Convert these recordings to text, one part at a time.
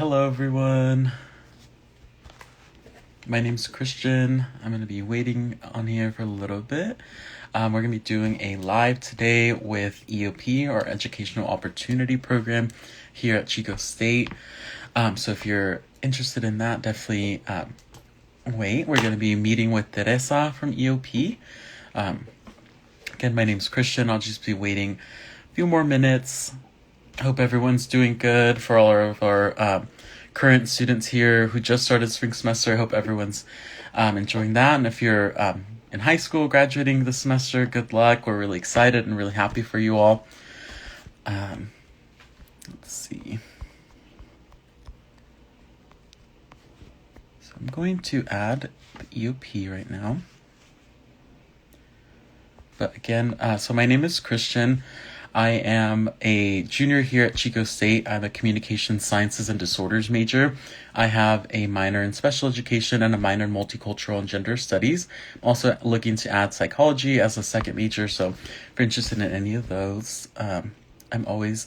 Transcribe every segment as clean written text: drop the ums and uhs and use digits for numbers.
Hello, everyone. My name's Christian. I'm going to be waiting on here for a little bit. We're going to be doing a live today with EOP, or Educational Opportunity Program, here at Chico State. So if you're interested in that, definitely wait. We're going to be meeting with Teresa from EOP. Again, my name's Christian. I'll just be waiting a few more minutes. Hope everyone's doing good. For all of our current students here who just started spring semester, I hope everyone's enjoying that. And if you're in high school graduating this semester, good luck. We're really excited and really happy for you all. Let's see. So I'm going to add the EOP right now. But again, so my name is Christian. I am a junior here at Chico State. I'm a communication sciences and disorders major. I have a minor in special education and a minor in multicultural and gender studies. I'm also looking to add psychology as a second major. So if you're interested in any of those, I'm always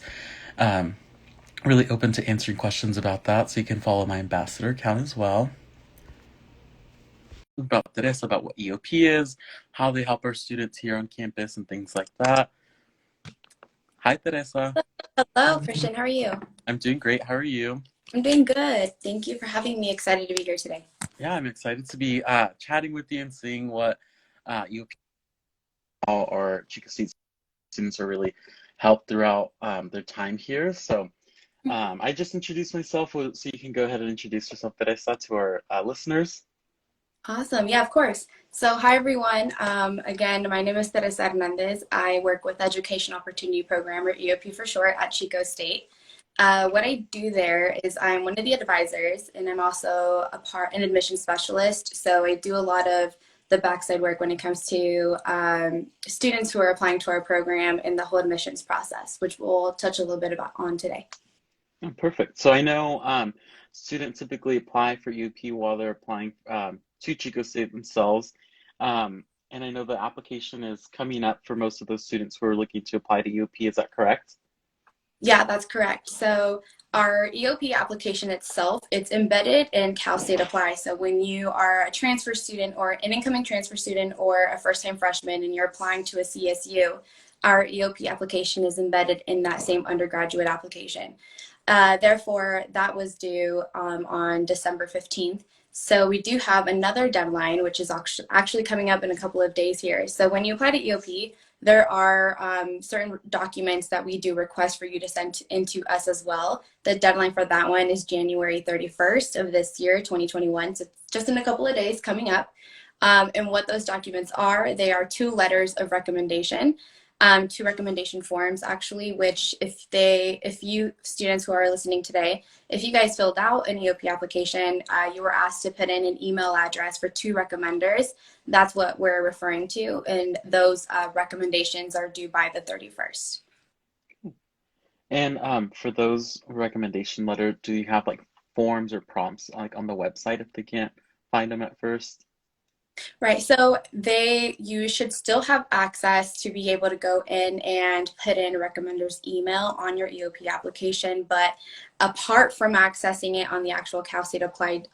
really open to answering questions about that. So you can follow my ambassador account as well. About this, about what EOP is, how they help our students here on campus, and things like that. Hi, Teresa. Hello, Christian. How are you? I'm doing great. How are you? I'm doing good. Thank you for having me. Excited to be here today. Yeah, I'm excited to be chatting with you and seeing what EOP or Chico State students are really helped throughout their time here. So I just introduced myself, so you can go ahead and introduce yourself, Teresa, to our listeners. Awesome. Yeah, of course. So, hi, everyone. Again, my name is Teresa Hernandez. I work with Education Opportunity Program, or EOP for short, at Chico State. What I do there is I'm one of the advisors, and I'm also an admission specialist. So I do a lot of the backside work when it comes to students who are applying to our program in the whole admissions process, which we'll touch a little bit about on today. Oh, perfect. So I know students typically apply for EOP while they're applying to Chico State themselves. And I know the application is coming up for most of those students who are looking to apply to EOP. Is that correct? Yeah, that's correct. So our EOP application itself, it's embedded in Cal State Apply. So when you are a transfer student or an incoming transfer student or a first-time freshman and you're applying to a CSU, our EOP application is embedded in that same undergraduate application. Therefore, that was due on December 15th. So we do have another deadline, which is actually coming up in a couple of days here. So when you apply to EOP, there are certain documents that we do request for you to send into us as well. The deadline for that one is January 31st of this year, 2021. So it's just in a couple of days coming up. And what those documents are, they are two letters of recommendation. Two recommendation forms actually, which if you students who are listening today, if you guys filled out an EOP application, you were asked to put in an email address for two recommenders. That's what we're referring to, and those recommendations are due by the 31st. And for those recommendation letter, do you have like forms or prompts like on the website if they can't find them at first? Right, so you should still have access to be able to go in and put in a recommender's email on your EOP application, but apart from accessing it on the actual Cal State Applied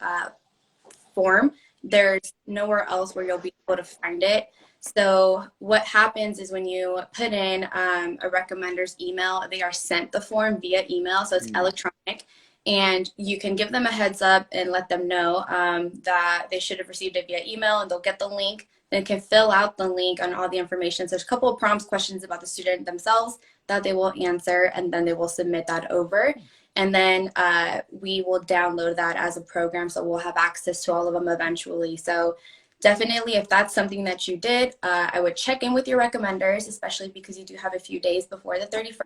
form, there's nowhere else where you'll be able to find it. So what happens is when you put in a recommender's email, they are sent the form via email, so it's electronic. And you can give them a heads up and let them know that they should have received it via email, and they'll get the link. They can fill out the link on all the information. So there's a couple of prompts, questions about the student themselves that they will answer, and then they will submit that over. And then we will download that as a program, so we'll have access to all of them eventually. So definitely, if that's something that you did, I would check in with your recommenders, especially because you do have a few days before the 31st.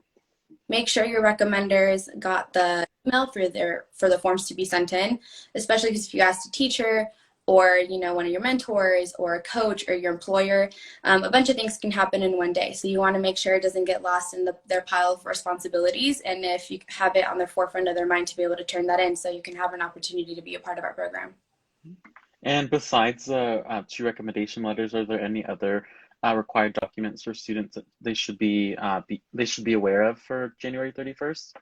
Make sure your recommenders got the email for the forms to be sent in, especially because if you asked a teacher or one of your mentors or a coach or your employer, a bunch of things can happen in one day. So you want to make sure it doesn't get lost in their pile of responsibilities, and if you have it on the forefront of their mind, to be able to turn that in so you can have an opportunity to be a part of our program. And besides the two recommendation letters, are there any other required documents for students that they should be aware of for January 31st?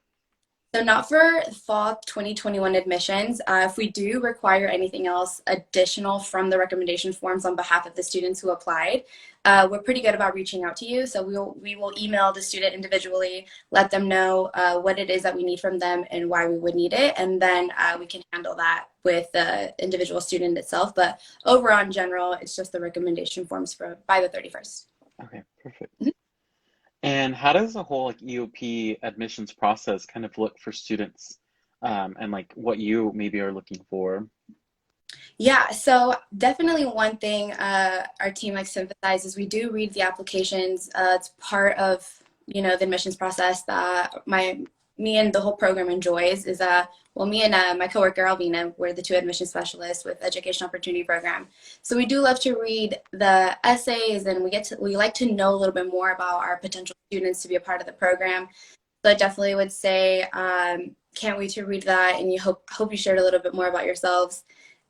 So not for fall 2021 admissions. If we do require anything else additional from the recommendation forms on behalf of the students who applied, we're pretty good about reaching out to you. So we will email the student individually, let them know what it is that we need from them and why we would need it, and then we can handle that with the individual student itself. But overall, in general, it's just the recommendation forms for by the 31st. Okay, perfect. And how does the whole like EOP admissions process kind of look for students, and like what you maybe are looking for? Yeah, so definitely one thing our team likes to emphasize is we do read the applications. It's part of, the admissions process that me and the whole program enjoys is well, me and my coworker Alvina, we're the two admission specialists with Education Opportunity Program. So we do love to read the essays, and we like to know a little bit more about our potential students to be a part of the program. So I definitely would say can't wait to read that, and you hope you shared a little bit more about yourselves.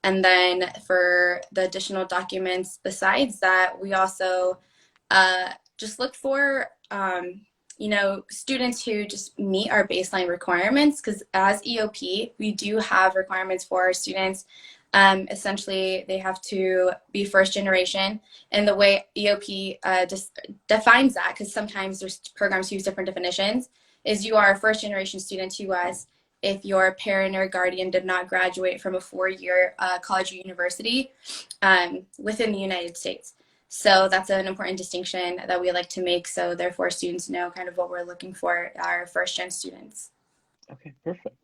And then for the additional documents besides that, we also just look for, students who just meet our baseline requirements, because as EOP, we do have requirements for our students. Essentially, they have to be first generation. And the way EOP just defines that, because sometimes there's programs who use different definitions, is you are a first generation student to us if your parent or guardian did not graduate from a 4-year college or university within the United States. So that's an important distinction that we like to make. So therefore students know kind of what we're looking for our first gen students. Okay, perfect.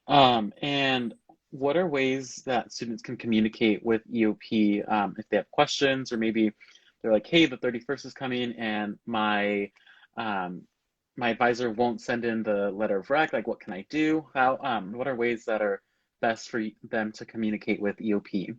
And what are ways that students can communicate with EOP if they have questions, or maybe they're like, hey, the 31st is coming and my advisor won't send in the letter of rec, like what can I do? What are ways that are best for them to communicate with EOP?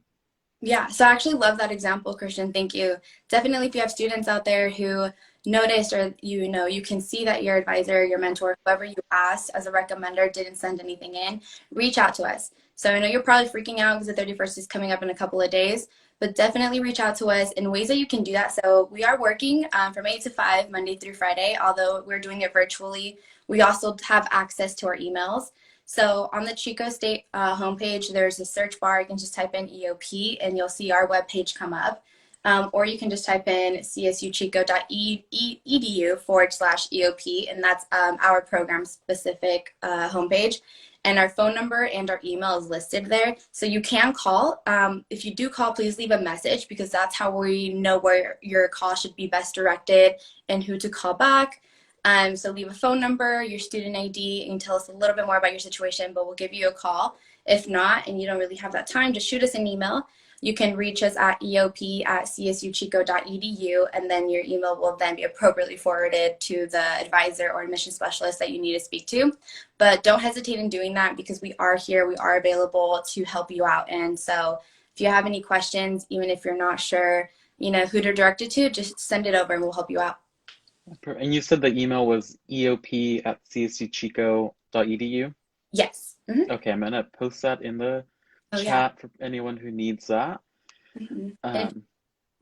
Yeah, so I actually love that example, Christian. Thank you. Definitely, if you have students out there who noticed, or you can see that your advisor, your mentor, whoever you asked as a recommender didn't send anything in, reach out to us. So I know you're probably freaking out because the 31st is coming up in a couple of days, but definitely reach out to us in ways that you can do that. So we are working from 8 to 5, Monday through Friday, although we're doing it virtually. We also have access to our emails. So on the Chico State homepage, there's a search bar. You can just type in EOP and you'll see our webpage come up. Or you can just type in csuchico.edu/EOP, and that's our program specific homepage. And our phone number and our email is listed there. So you can call. If you do call, please leave a message, because that's how we know where your call should be best directed and who to call back. So leave a phone number, your student ID, and tell us a little bit more about your situation, but we'll give you a call. If not, and you don't really have that time, just shoot us an email. You can reach us at eop@csuchico.edu, and then your email will then be appropriately forwarded to the advisor or admission specialist that you need to speak to. But don't hesitate in doing that, because we are here, we are available to help you out. And so if you have any questions, even if you're not sure, who to direct it to, just send it over and we'll help you out. And you said the email was eop@csuchico.edu? Yes. Mm-hmm. Okay, I'm gonna post that in the chat for anyone who needs that. Or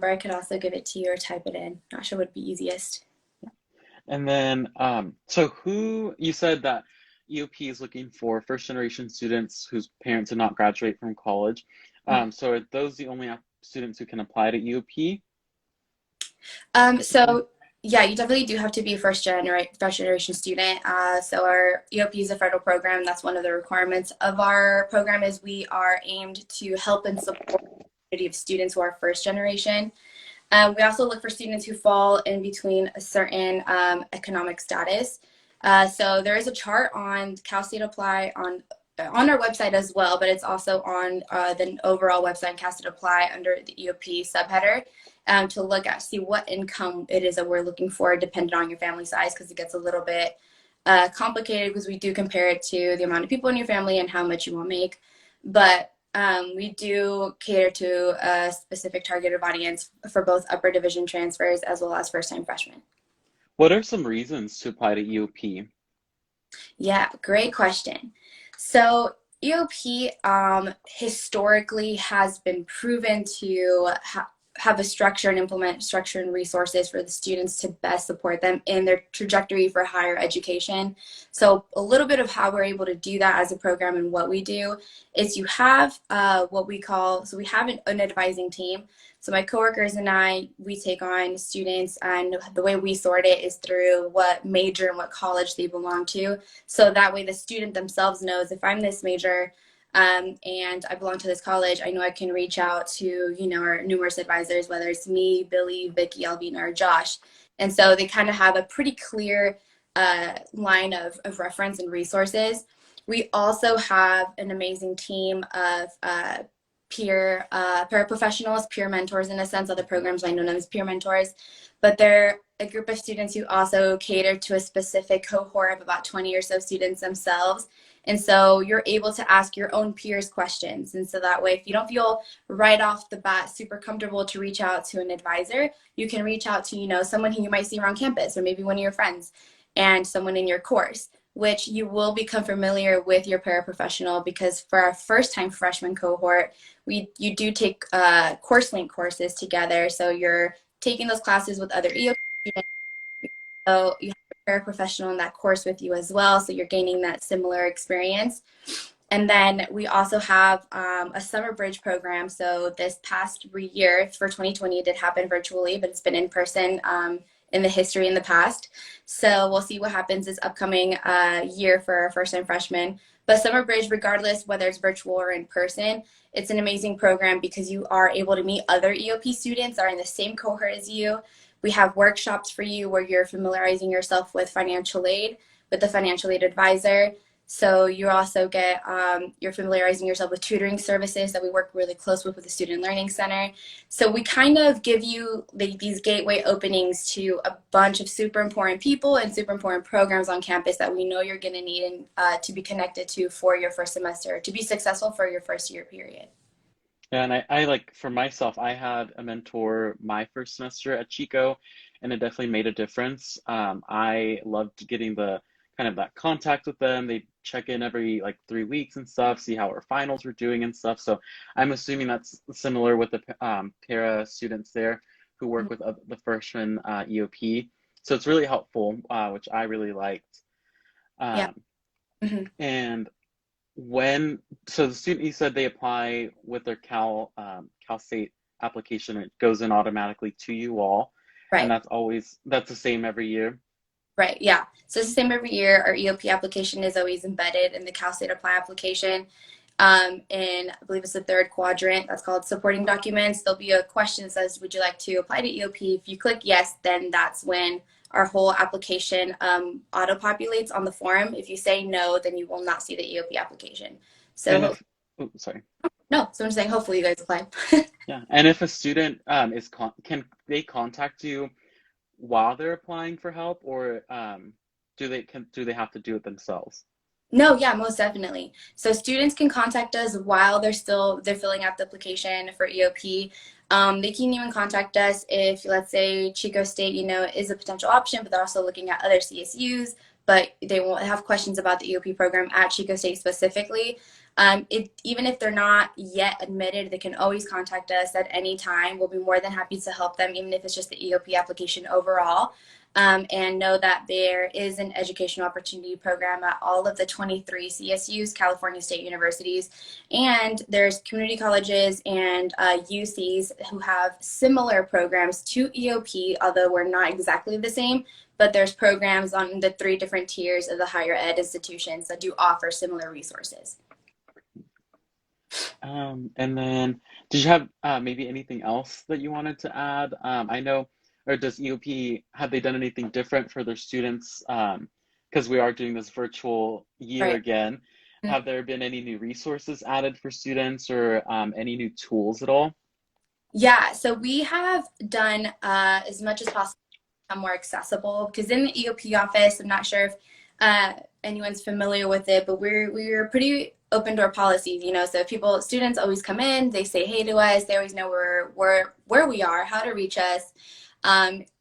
I could also give it to you or type it in. Not sure what would be easiest. And then, so you said that EOP is looking for first generation students whose parents did not graduate from college. So are those the only students who can apply to EOP? So yeah, you definitely do have to be a first generation student. So our EOP is a federal program. That's one of the requirements of our program, is we are aimed to help and support the community of students who are first generation. We also look for students who fall in between a certain economic status. So there is a chart on Cal State Apply on our website as well, but it's also on the overall website, Cal State Apply, under the EOP subheader, to look at, see what income it is that we're looking for, depending on your family size, because it gets a little bit complicated, because we do compare it to the amount of people in your family and how much you will make. But we do cater to a specific targeted audience for both upper division transfers as well as first-time freshmen. What are some reasons to apply to EOP? Yeah, great question. So EOP historically has been proven to have a structure and implement structure and resources for the students to best support them in their trajectory for higher education. So a little bit of how we're able to do that as a program and what we do is you have what we call, so we have an advising team. So my coworkers and I, we take on students, and the way we sort it is through what major and what college they belong to. So that way the student themselves knows, if I'm this major, and I belong to this college, I know I can reach out to, our numerous advisors, whether it's me, Billy, Vicky, Alvina, or Josh. And so they kind of have a pretty clear line of reference and resources. We also have an amazing team of peer paraprofessionals, peer mentors in a sense. Other programs I know them as peer mentors, but they're a group of students who also cater to a specific cohort of about 20 or so students themselves. And so you're able to ask your own peers questions. And so that way, if you don't feel right off the bat super comfortable to reach out to an advisor, you can reach out to, someone who you might see around campus, or maybe one of your friends, and someone in your course, which you will become familiar with your paraprofessional, because for our first time freshman cohort, you do take course link courses together. So you're taking those classes with other EOP students. So you have a paraprofessional in that course with you as well. So you're gaining that similar experience. And then we also have a summer bridge program. So this past year for 2020, it did happen virtually, but it's been in person in the history in the past. So we'll see what happens this upcoming year for our first-time freshmen. But Summer Bridge, regardless whether it's virtual or in person, it's an amazing program because you are able to meet other EOP students that are in the same cohort as you. We have workshops for you where you're familiarizing yourself with financial aid, with the financial aid advisor. So you also get, you're familiarizing yourself with tutoring services that we work really close with the Student Learning Center. So we kind of give you these gateway openings to a bunch of super important people and super important programs on campus that we know you're going to need to be connected to for your first semester, to be successful for your first year period. Yeah, and I like for myself, I had a mentor my first semester at Chico, and it definitely made a difference. I loved getting the kind of that contact with them. They check in every like 3 weeks and stuff, see how our finals were doing and stuff. So I'm assuming that's similar with the para students there who work with the freshman EOP. So it's really helpful, which I really liked. Yeah. Um, and so the student, you said they apply with their Cal State application, it goes in automatically to you all, and Right. that's the same every year. Right, yeah. So it's the same every year. Our EOP application is always embedded in the Cal State Apply application. In, I believe it's the third quadrant, that's called supporting documents. There'll be a question that says, would you like to apply to EOP? If you click yes, then that's when our whole application auto-populates on the form. If you say no, then you will not see the EOP application. And So, if, oh, sorry. no, so I'm saying hopefully you guys apply. Yeah, and if a student can they contact you while they're applying for help, or do they have to do it themselves? No, yeah, most definitely. So students can contact us while they're filling out the application for EOP. They can even contact us if, let's say, Chico State, is a potential option, but they're also looking at other CSUs, but they won't have questions about the EOP program at Chico State specifically. Even if they're not yet admitted, they can always contact us at any time. We'll be more than happy to help them, even if it's just the EOP application overall. And know that there is an educational opportunity program at all of the 23 CSUs, California State Universities, and there's community colleges and UCs who have similar programs to EOP, although we're not exactly the same, but there's programs on the 3 different tiers of the higher ed institutions that do offer similar resources. And then, did you have maybe anything else that you wanted to add? I know, or does EOP, have they done anything different for their students? Because we are doing this virtual year Right. again. Have there been any new resources added for students, or any new tools at all? Yeah, so we have done as much as possible to become more accessible, because in the EOP office, I'm not sure if anyone's familiar with it, but we're pretty open door policies, so if students always come in, they say hey to us, they always know where we are, how to reach us.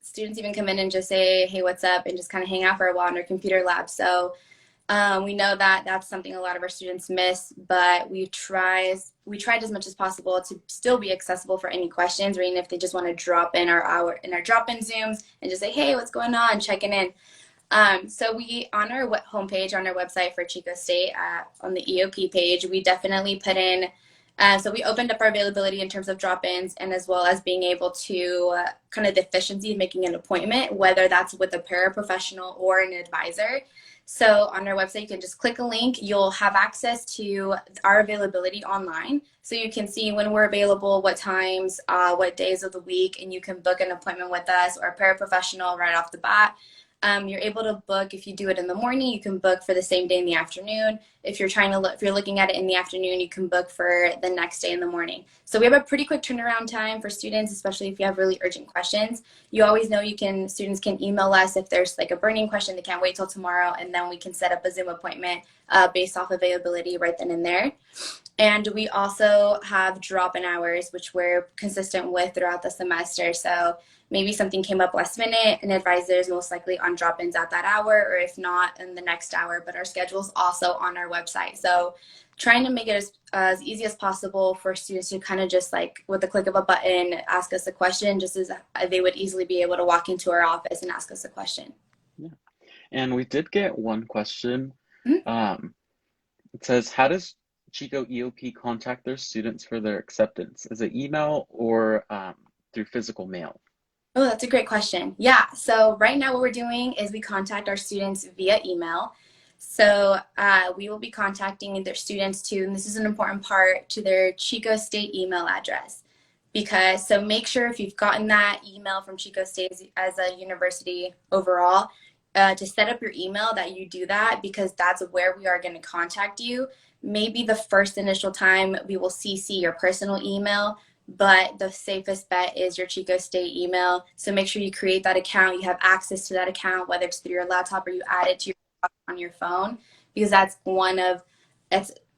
Students even come in and just say hey, what's up, and just kind of hang out for a while in our computer lab. So We know that that's something a lot of our students miss, but we tried as much as possible to still be accessible for any questions, or even if they just want to drop in our drop-in Zooms and just say, hey, what's going on, checking in. So we on our homepage on our website for Chico State on the EOP page, we definitely put in. So we opened up our availability in terms of drop-ins, and as well as being able to kind of the efficiency of making an appointment, whether that's with a paraprofessional or an advisor. So on our website, you can just click a link. You'll have access to our availability online. So you can see when we're available, what times, what days of the week, and you can book an appointment with us or a paraprofessional right off the bat. You're able to book, if you do it in the morning, you can book for the same day in the afternoon. If you're if you're looking at it in the afternoon, you can book for the next day in the morning. So we have a pretty quick turnaround time for students, especially if you have really urgent questions. You always know students can email us if there's like a burning question, they can't wait till tomorrow, and then we can set up a Zoom appointment based off availability right then and there. And we also have drop-in hours, which we're consistent with throughout the semester. So maybe something came up last minute, an advisor is most likely on drop-ins at that hour, or if not, in the next hour. But our schedule is also on our website. So trying to make it as easy as possible for students to kind of just like with the click of a button, ask us a question, just as they would easily be able to walk into our office and ask us a question. Yeah. And we did get one question. Mm-hmm. It says, how does Chico EOP contact their students for their acceptance? Is it email or through physical mail? Oh, that's a great question. Yeah, so right now what we're doing is we contact our students via email. So we will be contacting their students too, and this is an important part, to their Chico State email address. So make sure if you've gotten that email from Chico State as a university overall, to set up your email that you do that, because that's where we are going to contact you. Maybe the first initial time we will CC your personal email, but the safest bet is your Chico State email. So make sure you create that account, you have access to that account, whether it's through your laptop or you add it to your on your phone, because that's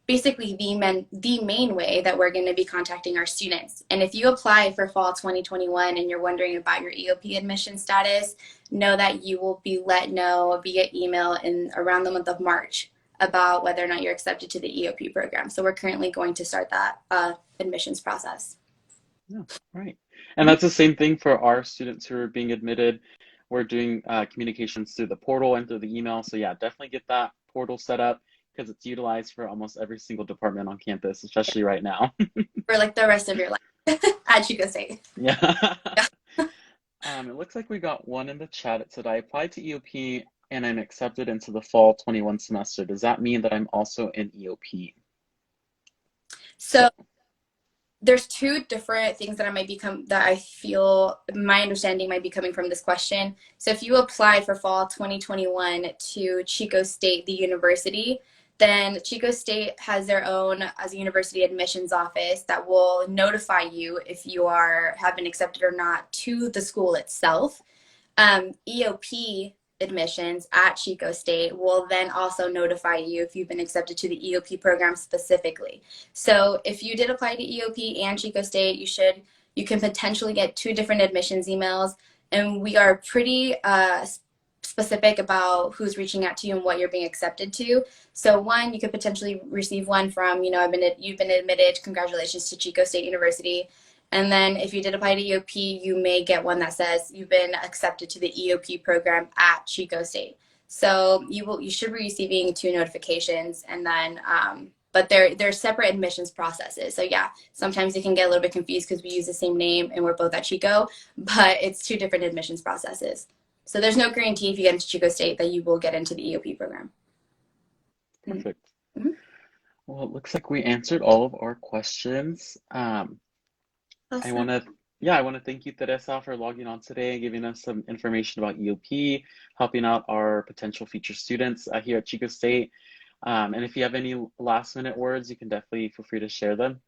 basically the main way that we're going to be contacting our students. And if you apply for fall 2021 and you're wondering about your EOP admission status, know that you will be let know via email in around the month of March about whether or not you're accepted to the EOP program. So we're currently going to start that admissions process. Yeah, right. And that's the same thing for our students who are being admitted. We're doing communications through the portal and through the email. So yeah, definitely get that portal set up, because it's utilized for almost every single department on campus, especially right now. For like the rest of your life at Chico State. Yeah. Yeah. It looks like we got one in the chat. It said, I applied to EOP and I'm accepted into the fall 21 semester. Does that mean that I'm also in EOP? So there's two different things that I feel my understanding might be coming from this question. So if you apply for fall 2021 to Chico State, the university, then Chico State has their own as a university admissions office that will notify you if you have been accepted or not to the school itself. EOP admissions at Chico State will then also notify you if you've been accepted to the EOP program specifically. So if you did apply to EOP and Chico State, you can potentially get two different admissions emails, and we are pretty specific about who's reaching out to you and what you're being accepted to. So one, you could potentially receive one from, you've been admitted, congratulations to Chico State University. And then if you did apply to EOP, you may get one that says you've been accepted to the EOP program at Chico State. So you should be receiving two notifications, and then but they're separate admissions processes. So yeah, sometimes you can get a little bit confused because we use the same name and we're both at Chico, but it's two different admissions processes. So there's no guarantee if you get into Chico State that you will get into the EOP program. Perfect. Mm-hmm. Well, it looks like we answered all of our questions. Awesome. I want to thank you, Teresa, for logging on today and giving us some information about EOP, helping out our potential future students here at Chico State. And if you have any last minute words, you can definitely feel free to share them.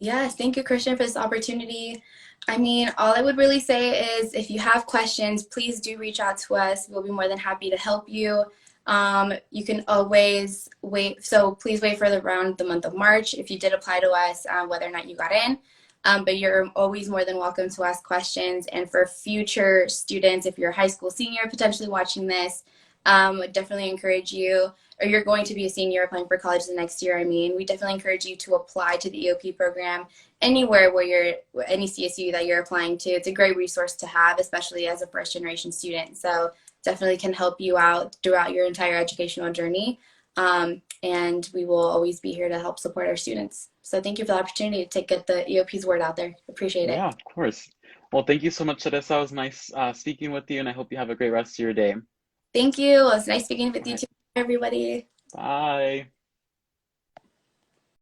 Yes, thank you, Christian, for this opportunity. I mean, all I would really say is if you have questions, please do reach out to us. We'll be more than happy to help you. You can always wait. So please wait for around the month of March if you did apply to us, whether or not you got in. But you're always more than welcome to ask questions. And for future students, if you're a high school senior potentially watching this, would definitely encourage you, or you're going to be a senior applying for college the next year, we definitely encourage you to apply to the EOP program anywhere where any CSU that you're applying to. It's a great resource to have, especially as a first generation student. So definitely can help you out throughout your entire educational journey. And we will always be here to help support our students. So thank you for the opportunity to get the EOP's word out there. Appreciate it. Yeah, of course. Well, thank you so much, Teresa. It was nice speaking with you, and I hope you have a great rest of your day. Thank you. It was nice speaking with All you right. too, everybody. Bye.